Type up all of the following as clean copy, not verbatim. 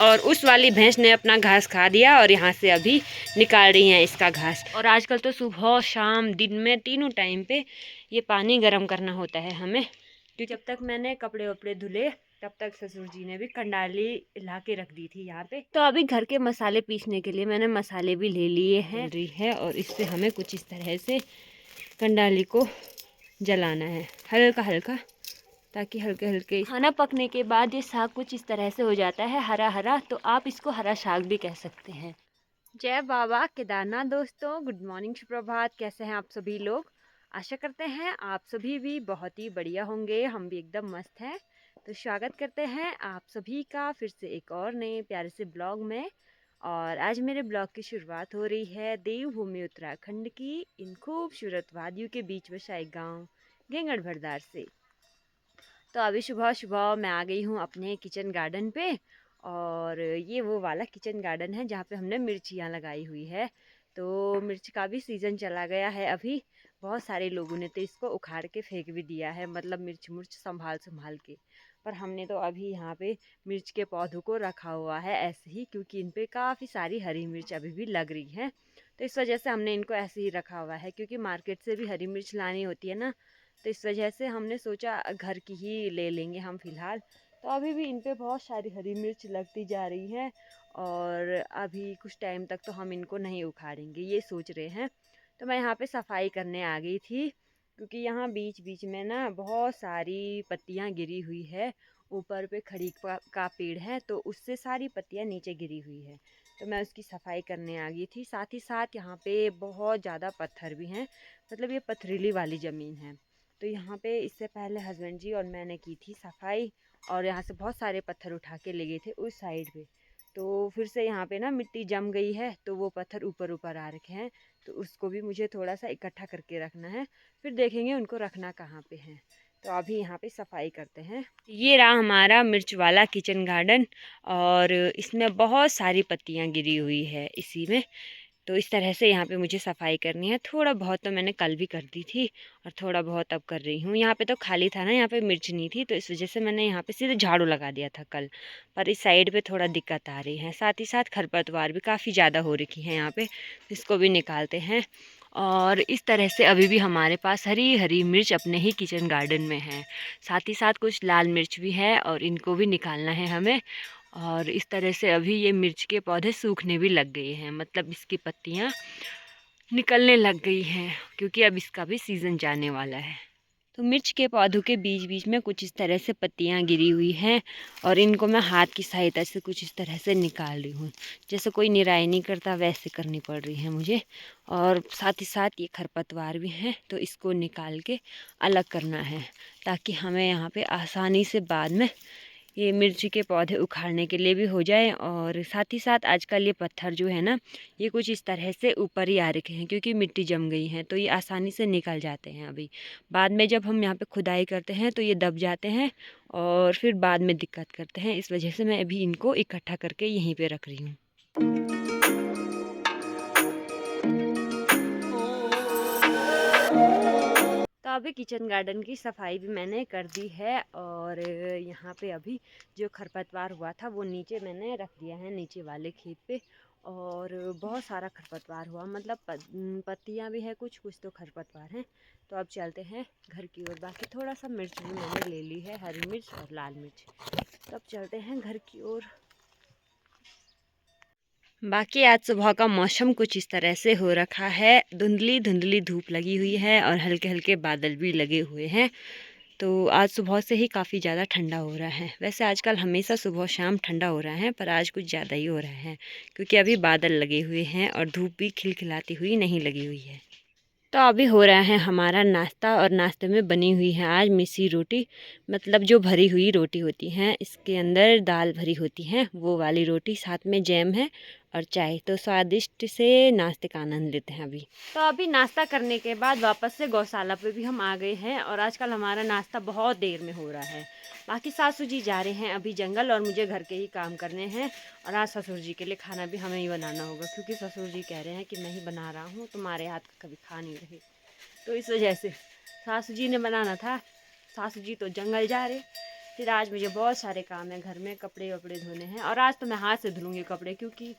और उस वाली भैंस ने अपना घास खा दिया और यहाँ से अभी निकाल रही हैं इसका घास। और आजकल तो सुबह शाम दिन में तीनों टाइम पे ये पानी गर्म करना होता है हमें, क्योंकि जब तक मैंने कपड़े वपड़े धुले तब तक ससुर जी ने भी कंडाली ला के रख दी थी यहाँ पे। तो अभी घर के मसाले पीसने के लिए मैंने मसाले भी ले लिए हैं और इससे हमें कुछ इस तरह से कंडाली को जलाना है हल्का हल्का, ताकि हल्के हल्के। खाना पकने के बाद ये साग कुछ इस तरह से हो जाता है हरा हरा, तो आप इसको हरा साग भी कह सकते हैं। जय बाबा केदारनाथ दोस्तों, गुड मॉर्निंग, सुप्रभात। कैसे हैं आप सभी लोग? आशा करते हैं आप सभी भी बहुत ही बढ़िया होंगे। हम भी एकदम मस्त हैं। तो स्वागत करते हैं आप सभी का फिर से एक और नए प्यारे से ब्लॉग में। और आज मेरे ब्लॉग की शुरुआत हो रही है देवभूमि उत्तराखंड की इन खूबसूरत वादियों के बीच बसा एक गाँव गेंगड़भरदार से। तो अभी सुबह सुबह मैं आ गई हूँ अपने किचन गार्डन पे, और ये वो वाला किचन गार्डन है जहाँ पे हमने मिर्चियाँ लगाई हुई है। तो मिर्च का भी सीज़न चला गया है अभी। बहुत सारे लोगों ने तो इसको उखाड़ के फेंक भी दिया है, मतलब मिर्च मुर्च संभाल संभाल के। पर हमने तो अभी यहाँ पे मिर्च के पौधों को रखा हुआ है ऐसे ही, क्योंकि इन पे काफ़ी सारी हरी मिर्च अभी भी लग रही है। तो इस वजह से हमने इनको ऐसे ही रखा हुआ है, क्योंकि मार्केट से भी हरी मिर्च लानी होती है ना, तो इस वजह से हमने सोचा घर की ही ले लेंगे हम फ़िलहाल। तो अभी भी इन पे बहुत सारी हरी मिर्च लगती जा रही है, और अभी कुछ टाइम तक तो हम इनको नहीं उखाड़ेंगे ये सोच रहे हैं। तो मैं यहाँ पे सफाई करने आ गई थी, क्योंकि यहाँ बीच बीच में ना बहुत सारी पत्तियाँ गिरी हुई है। ऊपर पे खड़ी का पेड़ है, तो उससे सारी पत्तियाँ नीचे गिरी हुई है। तो मैं उसकी सफाई करने आ गई थी। साथ ही साथ यहाँ पे बहुत ज़्यादा पत्थर भी हैं, मतलब ये पथरीली वाली ज़मीन है। तो यहाँ पे इससे पहले हस्बैंड जी और मैंने की थी सफाई, और यहाँ से बहुत सारे पत्थर उठा के ले गए थे उस साइड पे। तो फिर से यहाँ पे ना मिट्टी जम गई है, तो वो पत्थर ऊपर ऊपर आ रखे हैं, तो उसको भी मुझे थोड़ा सा इकट्ठा करके रखना है। फिर देखेंगे उनको रखना कहाँ पे है। तो अभी यहाँ पे सफाई करते हैं। ये रहा हमारा मिर्च वाला किचन गार्डन, और इसमें बहुत सारी पत्तियाँ गिरी हुई है इसी में। तो इस तरह से यहाँ पे मुझे सफाई करनी है। थोड़ा बहुत तो मैंने कल भी कर दी थी, और थोड़ा बहुत अब कर रही हूँ। यहाँ पे तो खाली था ना, यहाँ पे मिर्च नहीं थी, तो इस वजह से मैंने यहाँ पे सीधे झाड़ू लगा दिया था कल। पर इस साइड पे थोड़ा दिक्कत आ रही है। साथ ही साथ खरपतवार भी काफ़ी ज़्यादा हो रखी है यहाँ पे, इसको भी निकालते हैं। और इस तरह से अभी भी हमारे पास हरी हरी मिर्च अपने ही किचन गार्डन में है। साथ ही साथ कुछ लाल मिर्च भी है, और इनको भी निकालना है हमें। और इस तरह से अभी ये मिर्च के पौधे सूखने भी लग गए हैं, मतलब इसकी पत्तियाँ निकलने लग गई हैं, क्योंकि अब इसका भी सीज़न जाने वाला है। तो मिर्च के पौधों के बीच बीच में कुछ इस तरह से पत्तियाँ गिरी हुई हैं, और इनको मैं हाथ की सहायता से कुछ इस तरह से निकाल रही हूँ। जैसे कोई निराई नहीं करता वैसे करनी पड़ रही है मुझे। और साथ ही साथ ये खरपतवार भी हैं, तो इसको निकाल के अलग करना है, ताकि हमें यहाँ पे आसानी से बाद में ये मिर्ची के पौधे उखाड़ने के लिए भी हो जाए। और साथ ही साथ आजकल ये पत्थर जो है ना, ये कुछ इस तरह से ऊपर ही आ रखे हैं, क्योंकि मिट्टी जम गई है, तो ये आसानी से निकल जाते हैं। अभी बाद में जब हम यहाँ पे खुदाई करते हैं तो ये दब जाते हैं, और फिर बाद में दिक्कत करते हैं। इस वजह से मैं अभी इनको इकट्ठा करके यहीं पर रख रही हूँ। तो अभी किचन गार्डन की सफाई भी मैंने कर दी है, और यहाँ पे अभी जो खरपतवार हुआ था वो नीचे मैंने रख दिया है, नीचे वाले खेत पे। और बहुत सारा खरपतवार हुआ, मतलब पत्तियाँ भी है, कुछ कुछ तो खरपतवार हैं। तो अब चलते हैं घर की ओर। बाकी थोड़ा सा मिर्च भी मैंने ले ली है, हरी मिर्च और लाल मिर्च। तो अब चलते हैं घर की ओर। बाकी आज सुबह का मौसम कुछ इस तरह से हो रखा है, धुंधली धुंधली धूप लगी हुई है, और हल्के हल्के बादल भी लगे हुए हैं। तो आज सुबह से ही काफ़ी ज़्यादा ठंडा हो रहा है। वैसे आजकल हमेशा सुबह शाम ठंडा हो रहा है, पर आज कुछ ज़्यादा ही हो रहा है, क्योंकि अभी बादल लगे हुए हैं और धूप भी खिलखिलाती हुई नहीं लगी हुई है। तो अभी हो रहा है हमारा नाश्ता, और नाश्ते में बनी हुई है आज मिस्सी रोटी, मतलब जो भरी हुई रोटी होती हैं, इसके अंदर दाल भरी होती है वो वाली रोटी, साथ में जैम है और चाय। तो स्वादिष्ट से नाश्ते का आनंद लेते हैं अभी। तो अभी नाश्ता करने के बाद वापस से गौशाला पे भी हम आ गए हैं, और आजकल हमारा नाश्ता बहुत देर में हो रहा है। बाकी सासू जी जा रहे हैं अभी जंगल, और मुझे घर के ही काम करने हैं। और आज ससुर जी के लिए खाना भी हमें ही बनाना होगा, क्योंकि ससुर जी कह रहे हैं कि मैं ही बना रहा हूँ, तुम्हारे हाथ का कभी खा नहीं रहे। तो इस वजह से सासू जी ने बनाना था। सासू जी तो जंगल जा रहे, फिर आज मुझे बहुत सारे काम है घर में, कपड़े वपड़े धोने हैं। और आज तो मैं हाथ से धुलूँगी कपड़े, क्योंकि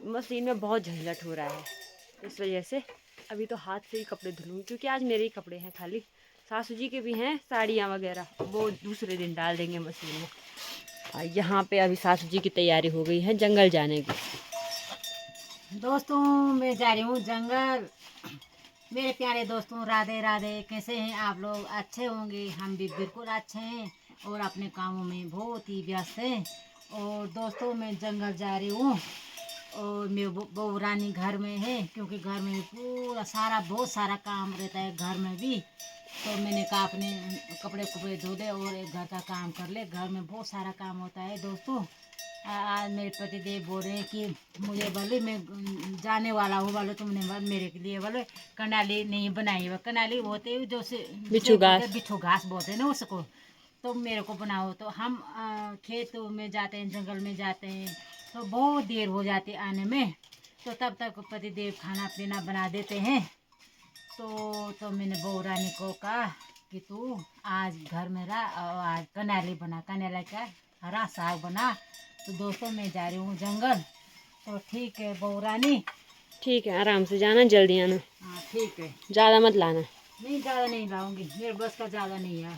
मशीन में बहुत झंझट हो रहा है। इस वजह से अभी तो हाथ से ही कपड़े धुलूँगी, क्योंकि आज मेरे ही कपड़े हैं खाली। सासू जी के भी हैं साड़ियाँ वगैरह, वो दूसरे दिन डाल देंगे मशीन में। और यहाँ पे अभी सासू जी की तैयारी हो गई है जंगल जाने की। दोस्तों मैं जा रही हूँ जंगल। मेरे प्यारे दोस्तों, राधे राधे। कैसे हैं आप लोग? अच्छे होंगे। हम भी बिल्कुल अच्छे हैं और अपने कामों में बहुत ही व्यस्त हैं। और दोस्तों मैं जंगल जा रही हूँ और मेरी बहू रानी घर में है, क्योंकि घर में पूरा सारा बहुत सारा काम रहता है घर में भी। तो मैंने कहा अपने कपड़े कपड़े धो दे और एक घर का काम कर ले। घर में बहुत सारा काम होता है दोस्तों। आज मेरे पतिदेव बोल रहे हैं कि मुझे बोले मैं जाने वाला हूँ, बोले तुमने मेरे के लिए बोले कंडाली नहीं बनाई है। कंडाली होते हैं जो से बिच्छू घास बोलते हैं ना उसको, तो मेरे को बनाओ। तो हम खेत में जाते हैं, जंगल में जाते हैं, तो बहुत देर हो जाती है आने में। तो तब तक पतिदेव खाना पीना बना देते हैं। तो मैंने बहू रानी को कहा कि तू आज घर में रह और आज कनाली बना, कनाली का हरा साग बना। तो दोस्तों मैं जा रही हूँ जंगल। तो ठीक है बहू रानी। ठीक है, आराम से जाना, जल्दी आना। हाँ ठीक है। ज़्यादा मत लाना। नहीं ज़्यादा नहीं लाऊंगी, मेरे बस का ज़्यादा नहीं है।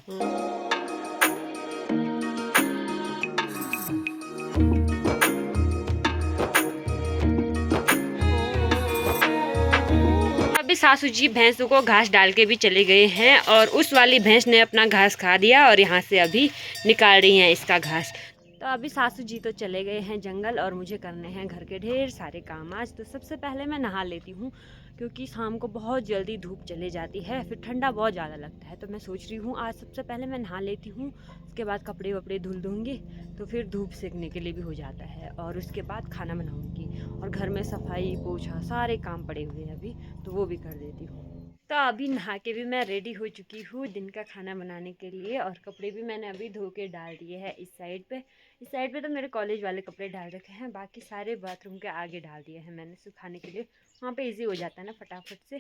अभी सासू जी भैंसों को घास डाल के भी चले गए हैं, और उस वाली भैंस ने अपना घास खा दिया और यहाँ से अभी निकाल रही हैं इसका घास। तो अभी सासू जी तो चले गए हैं जंगल, और मुझे करने हैं घर के ढेर सारे काम आज। तो सबसे पहले मैं नहा लेती हूँ, क्योंकि शाम को बहुत जल्दी धूप चले जाती है, फिर ठंडा बहुत ज़्यादा लगता है। तो मैं सोच रही हूँ आज सबसे पहले मैं नहा लेती हूँ, उसके बाद कपड़े वपड़े धुल दूँगी, तो फिर धूप सेकने के लिए भी हो जाता है। और उसके बाद खाना बनाऊँगी, और घर में सफाई पोछा सारे काम पड़े हुए हैं अभी, तो वो भी कर देती हूँ। तो अभी नहा के भी मैं रेडी हो चुकी हूँ दिन का खाना बनाने के लिए, और कपड़े भी मैंने अभी धो के डाल दिए हैं इस साइड पे। इस साइड पे तो मेरे कॉलेज वाले कपड़े डाल रखे हैं, बाकी सारे बाथरूम के आगे डाल दिए हैं मैंने सुखाने के लिए। वहाँ पे इजी हो जाता है ना फटाफट से।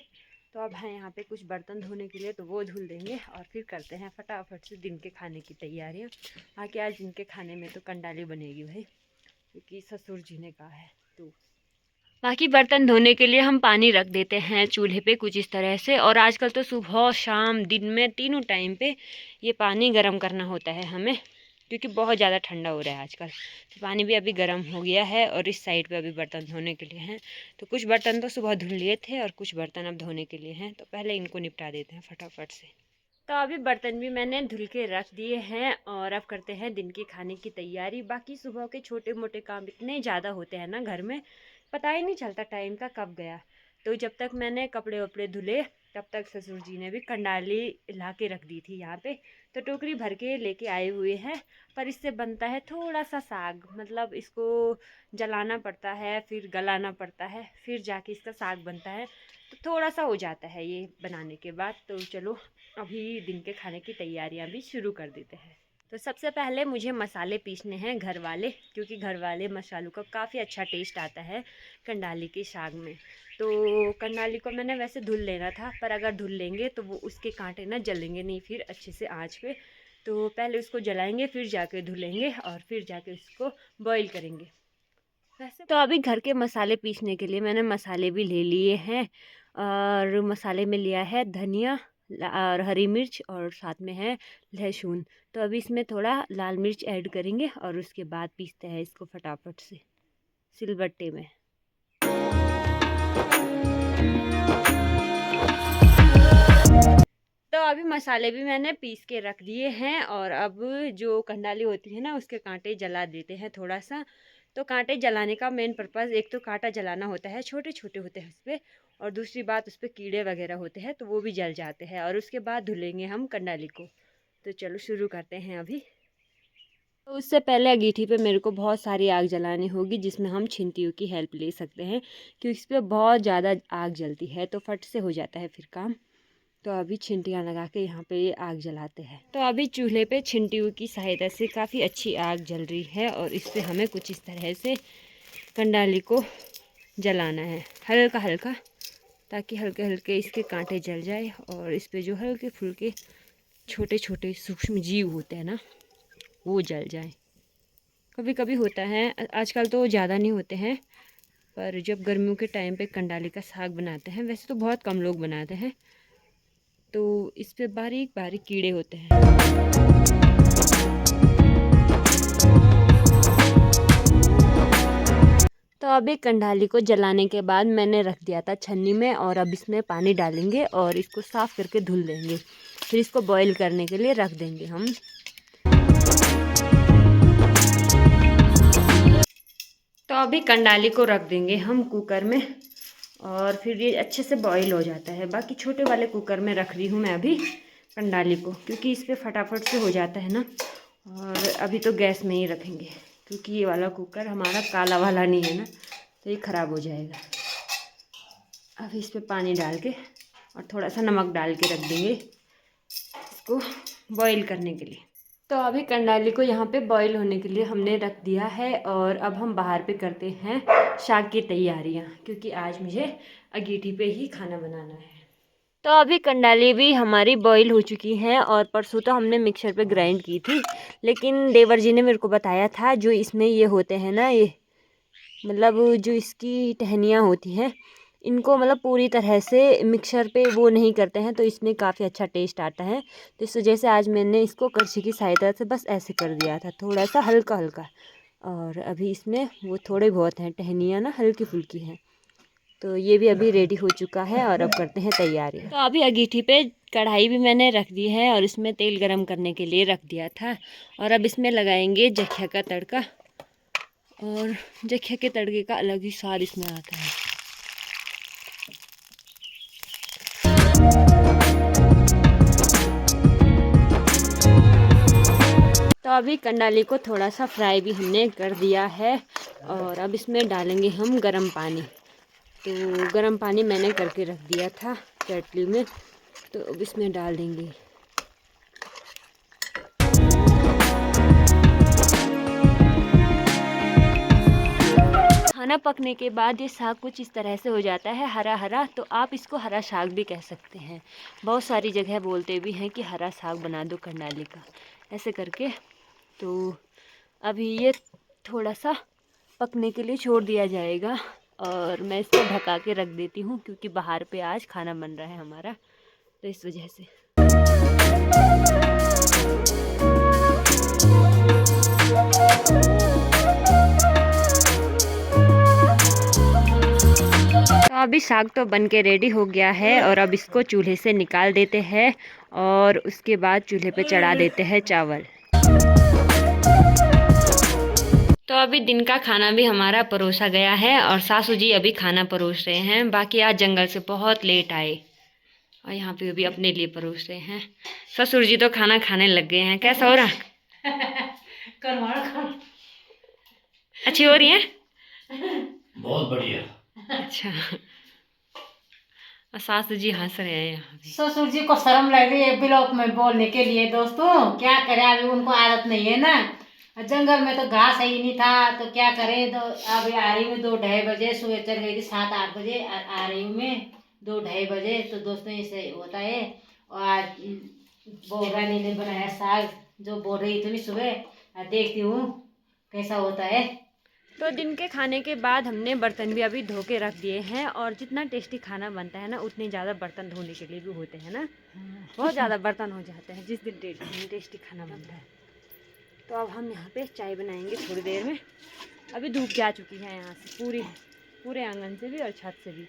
तो अब है यहाँ पे कुछ बर्तन धोने के लिए, तो वो धुल देंगे, और फिर करते हैं फटाफट से दिन के खाने की तैयारियाँ। आके आज दिन के खाने में तो कंडाली बनेगी भाई, क्योंकि ससुर जी ने कहा है। तो बाकी बर्तन धोने के लिए हम पानी रख देते हैं चूल्हे पे कुछ इस तरह से। और आजकल तो सुबह शाम दिन में तीनों टाइम पे ये पानी गर्म करना होता है हमें, क्योंकि बहुत ज़्यादा ठंडा हो रहा है आजकल। तो पानी भी अभी गर्म हो गया है, और इस साइड पे अभी बर्तन धोने के लिए हैं। तो कुछ बर्तन तो सुबह धुल लिए थे, और कुछ बर्तन अब धोने के लिए हैं, तो पहले इनको निपटा देते हैं फटाफट से। तो अभी बर्तन भी मैंने धुल के रख दिए हैं, और अब करते हैं दिन के खाने की तैयारी। बाकी सुबह के छोटे मोटे काम इतने ज़्यादा होते हैं ना घर में, पता ही नहीं चलता टाइम का कब गया। तो जब तक मैंने कपड़े वपड़े धुले, तब तक ससुर जी ने भी कंडाली ला के रख दी थी यहाँ पे। तो टोकरी भर के लेके आए हुए हैं। पर इससे बनता है थोड़ा सा साग, मतलब इसको जलाना पड़ता है, फिर गलाना पड़ता है, फिर जाके इसका साग बनता है। तो थोड़ा सा हो जाता है ये बनाने के बाद। तो चलो अभी दिन के खाने की तैयारियां भी शुरू कर देते हैं। तो सबसे पहले मुझे मसाले पीसने हैं घर वाले, क्योंकि घर वाले मसालों का काफ़ी अच्छा टेस्ट आता है कंडाली के साग में। तो कंडाली को मैंने वैसे धुल लेना था, पर अगर धुल लेंगे तो वो उसके कांटे ना जलेंगे नहीं फिर अच्छे से आँच पे। तो पहले उसको जलाएंगे, फिर जाके धुलेंगे, और फिर जाके उसको बॉईल करेंगे। वैसे तो अभी घर के मसाले पीसने के लिए मैंने मसाले भी ले लिए हैं। और मसाले में लिया है धनिया और हरी मिर्च, और साथ में है लहसुन। तो अभी इसमें थोड़ा लाल मिर्च ऐड करेंगे, और उसके बाद पीसते हैं इसको फटाफट से सिलबट्टे में। तो अभी मसाले भी मैंने पीस के रख दिए हैं, और अब जो कंडाली होती है ना उसके कांटे जला देते हैं थोड़ा सा। तो कांटे जलाने का मेन पर्पज़, एक तो कांटा जलाना होता है, छोटे छोटे होते हैं उस पर, और दूसरी बात उस पर कीड़े वगैरह होते हैं तो वो भी जल जाते हैं, और उसके बाद धुलेंगे हम कंडाली को। तो चलो शुरू करते हैं अभी। तो उससे पहले अंगीठी पे मेरे को बहुत सारी आग जलानी होगी, जिसमें हम छिंटियों की हेल्प ले सकते हैं, क्योंकि इस पर बहुत ज़्यादा आग जलती है, तो फट से हो जाता है फिर काम। तो अभी छिंटियाँ लगा के यहाँ पे ये आग जलाते हैं। तो अभी चूल्हे पे छिंटियों की सहायता से काफ़ी अच्छी आग जल रही है, और इस पे हमें कुछ इस तरह से कंडाली को जलाना है हल्का हल्का, ताकि हल्के हल्के इसके कांटे जल जाए, और इस पे जो हल्के फुल्के छोटे छोटे सूक्ष्म जीव होते हैं ना, वो जल जाए। कभी कभी होता है, आजकल तो ज़्यादा नहीं होते हैं, पर जब गर्मियों के टाइम पे कंडाली का साग बनाते हैं, वैसे तो बहुत कम लोग बनाते हैं, तो इस पे बारीक बारीक कीड़े होते हैं। तो अभी कंडाली को जलाने के बाद मैंने रख दिया था छन्नी में, और अब इसमें पानी डालेंगे और इसको साफ़ करके धुल देंगे। फिर इसको बॉईल करने के लिए रख देंगे हम। तो अभी कंडाली को रख देंगे हम कुकर में, और फिर ये अच्छे से बॉईल हो जाता है। बाकी छोटे वाले कुकर में रख रही हूँ मैं अभी कंडाली को, क्योंकि इस पर फटाफट से हो जाता है ना। और अभी तो गैस में ही रखेंगे, क्योंकि ये वाला कुकर हमारा काला वाला नहीं है ना, तो ये ख़राब हो जाएगा। अभी इस पर पानी डाल के और थोड़ा सा नमक डाल के रख देंगे इसको बॉईल करने के लिए। तो अभी कंडाली को यहाँ पे बॉईल होने के लिए हमने रख दिया है, और अब हम बाहर पे करते हैं शाग की तैयारियाँ, क्योंकि आज मुझे अगेठी पे ही खाना बनाना है। तो अभी कंडाली भी हमारी बॉईल हो चुकी हैं, और परसों तो हमने मिक्सर पे ग्राइंड की थी, लेकिन देवर जी ने मेरे को बताया था जो इसमें ये होते हैं ना, ये मतलब जो इसकी टहनियाँ होती हैं, इनको मतलब पूरी तरह से मिक्सर पे वो नहीं करते हैं, तो इसमें काफ़ी अच्छा टेस्ट आता है। तो इस वजह से आज मैंने इसको कड़छी की सहायता से बस ऐसे कर दिया था, थोड़ा सा हल्का हल्का। और अभी इसमें वो थोड़े बहुत हैं टहनियाँ ना, हल्की फुल्की हैं। तो ये भी अभी रेडी हो चुका है, और अब करते हैं तैयारी। तो अभी अगीठी पे कढ़ाई भी मैंने रख दी है, और इसमें तेल गरम करने के लिए रख दिया था, और अब इसमें लगाएंगे जखिया का तड़का। और जखिया के तड़के का अलग ही स्वाद इसमें आता है। तो अभी कंडाली को थोड़ा सा फ्राई भी हमने कर दिया है, और अब इसमें डालेंगे हम गरम पानी। तो गरम पानी मैंने करके रख दिया था केटली में, तो अब इसमें डाल देंगे। खाना पकने के बाद ये साग कुछ इस तरह से हो जाता है हरा हरा, तो आप इसको हरा साग भी कह सकते हैं। बहुत सारी जगह बोलते भी हैं कि हरा साग बना दो कंडाली का, ऐसे करके। तो अभी ये थोड़ा सा पकने के लिए छोड़ दिया जाएगा, और मैं इसको ढका के रख देती हूँ, क्योंकि बाहर पे आज खाना बन रहा है हमारा, तो इस वजह से। तो अभी साग तो बन के रेडी हो गया है, और अब इसको चूल्हे से निकाल देते हैं, और उसके बाद चूल्हे पे चढ़ा देते हैं चावल। तो अभी दिन का खाना भी हमारा परोसा गया है, और सासू जी अभी खाना परोस रहे हैं। बाकी आज जंगल से बहुत लेट आए, और यहाँ पे भी अपने लिए परोस रहे हैं। ससुर जी तो खाना खाने लग गए हैं। कैसा हो रहा? अच्छी हो रही है? बहुत बढ़िया। अच्छा, और सासू जी हंस रहे हैं यहाँ पे। ससुर जी को शर्म लग रही है ब्लॉक में बोलने के लिए। दोस्तों क्या करें, अभी उनको आदत नहीं है ना, जंगल में तो घास ही नहीं था, तो क्या करें। तो अभी आ रही हूँ 2-2:30 बजे, सुबह चल गई थी 7-8 बजे, आ रही हूँ मैं 2-2:30 बजे। तो दोस्तों ऐसे होता है। और आज बोरा ने बनाया साग, जो बोल रही थी सुबह, देखती हूँ कैसा होता है। तो दिन के खाने के बाद हमने बर्तन भी अभी धो के रख दिए हैं, और जितना टेस्टी खाना बनता है ना, उतने ज़्यादा बर्तन धोने के लिए भी होते हैं ना। बहुत ज़्यादा बर्तन हो जाते हैं जिस दिन टेस्टी खाना बनता है। तो अब हम यहाँ पे चाय बनाएंगे थोड़ी देर में। अभी धूप जा चुकी है यहाँ से पूरे आंगन से भी और छत से भी।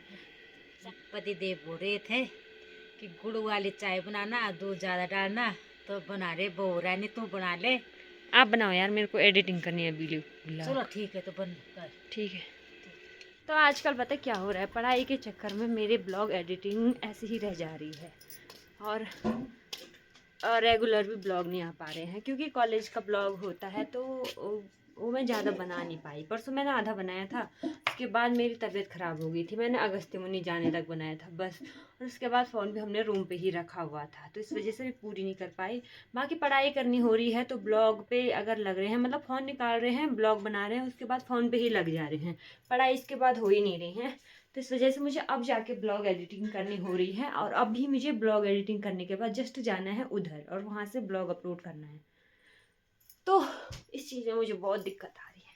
पति देव बोल रहे थे कि गुड़ वाली चाय बनाना, दूध ज़्यादा डालना, तो बना रहे बोरा नहीं, तू बना ले। आप बनाओ यार, मेरे को एडिटिंग करनी है वीडियो। चलो ठीक है, तो बन कर। ठीक है। तो आजकल पता क्या हो रहा है, पढ़ाई के चक्कर में मेरे ब्लॉग एडिटिंग ऐसे ही रह जा रही है, और रेगुलर भी ब्लॉग नहीं आ पा रहे हैं, क्योंकि कॉलेज का ब्लॉग होता है, तो वो मैं ज़्यादा बना नहीं पाई। परसों मैंने आधा बनाया था, उसके बाद मेरी तबीयत ख़राब हो गई थी, मैंने अगस्त्यमुनि जाने तक बनाया था बस। और उसके बाद फ़ोन भी हमने रूम पे ही रखा हुआ था, तो इस वजह से भी पूरी नहीं कर पाई। बाकी पढ़ाई करनी हो रही है, तो ब्लॉग पे अगर लग रहे हैं, मतलब फ़ोन निकाल रहे हैं, ब्लॉग बना रहे हैं, उसके बाद फ़ोन पे ही लग जा रहे हैं, पढ़ाई इसके बाद हो ही नहीं रही है। तो इस वजह से मुझे अब जाके ब्लॉग एडिटिंग करनी हो रही है, और अब भी मुझे ब्लॉग एडिटिंग करने के बाद जस्ट जाना है उधर, और वहाँ से ब्लॉग अपलोड करना है। तो इस चीज़ में मुझे बहुत दिक्कत आ रही है।